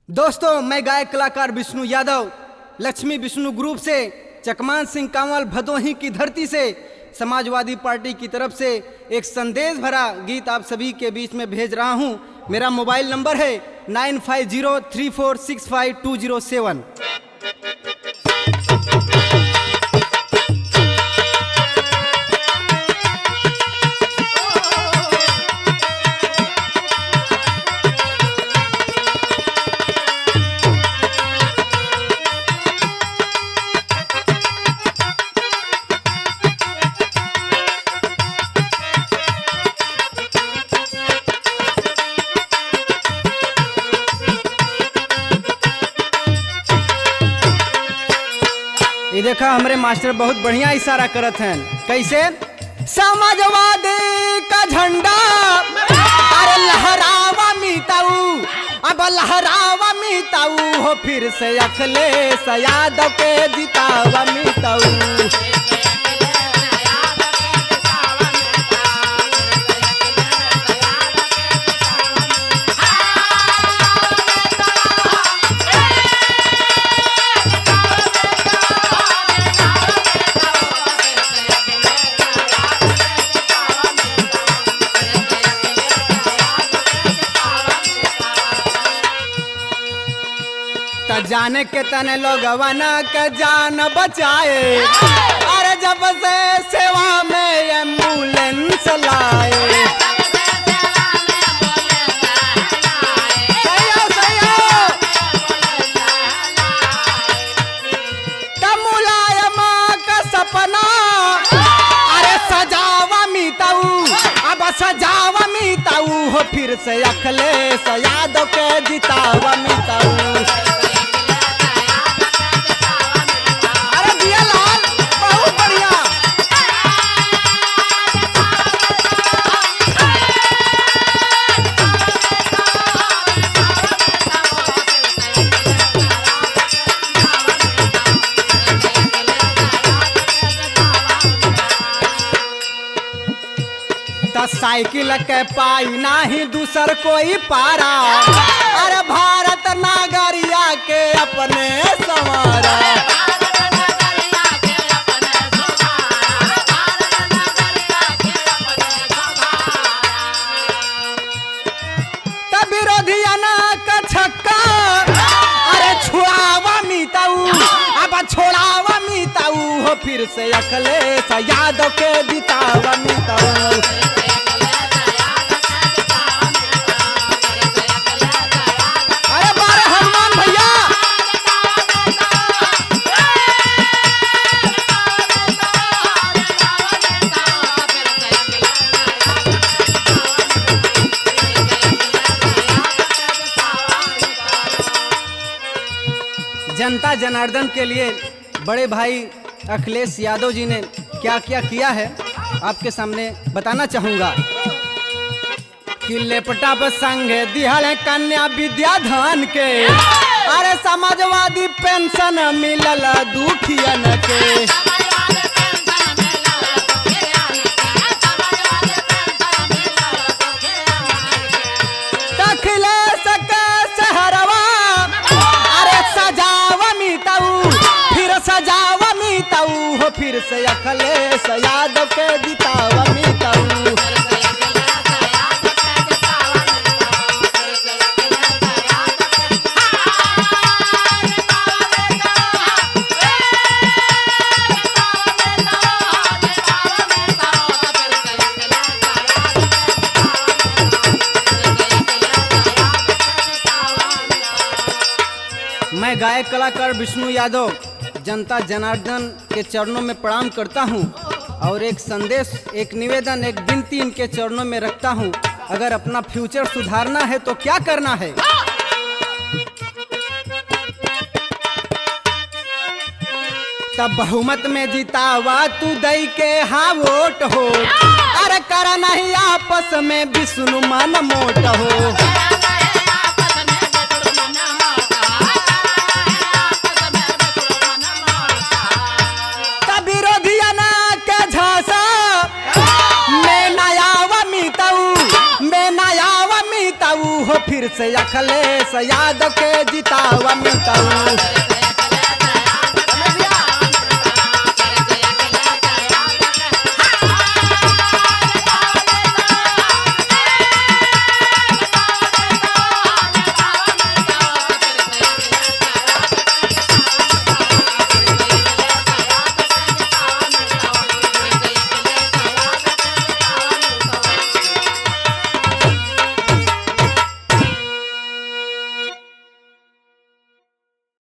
दोस्तों, मैं गायक कलाकार विष्णु यादव लक्ष्मी विष्णु ग्रुप से चकमान सिंह कांवल भदोही की धरती से समाजवादी पार्टी की तरफ से एक संदेश भरा गीत आप सभी के बीच में भेज रहा हूं। मेरा मोबाइल नंबर है 9503465207। ये देखा हमारे मास्टर बहुत बढ़िया इशारा करत हैं। कैसे? समाजवादी का झंडा अरे लहरावा मीताऊ, अब लहरावा मीताऊ हो, फिर से अखिलेश यादव के जितावा मीताऊ। जाने के तने लोगवन के जान बचाए, अरे जब से सेवा में एम्बुलेंस लाए। मुलायमा का सपना अरे सजावा मीताऊ, अब सजावा मीताऊ हो, फिर से अखिलेश यादव के जितावा मीताऊ। साइकिल के पाई नाही दूसर कोई पारा, अरे भारत नागरिया के अपने संवारा। तब विरोधियन का छक्का अरे छुड़ावा मीताऊ, अब छोड़ावा मीताऊ हो, फिर से अखिलेश यादव के जितावा मीताऊ। जनता जनार्दन के लिए बड़े भाई अखिलेश यादव जी ने क्या क्या किया है आपके सामने बताना चाहूँगा। कि लेपटा पर संग दिहल कन्या विद्याधन के, अरे समाजवादी पेंशन मिलल दुखियन के। अखिलेश के शहरवा सजावा मीताऊ हो, फिर से अखिलेश यादव के जितावा मीताऊ। मैं गायक कलाकार विष्णु यादव जनता जनार्दन के चरणों में प्रणाम करता हूं और एक संदेश, एक निवेदन, एक विनती इनके चरणों में रखता हूं। अगर अपना फ्यूचर सुधारना है तो क्या करना है? तब बहुमत में जितावा तू दई के हाँ वोट हो, अरे करा नहीं आपस में विष्णु मन मोट हो। फिर अखिलेश यादव के जितावा मिटाऊ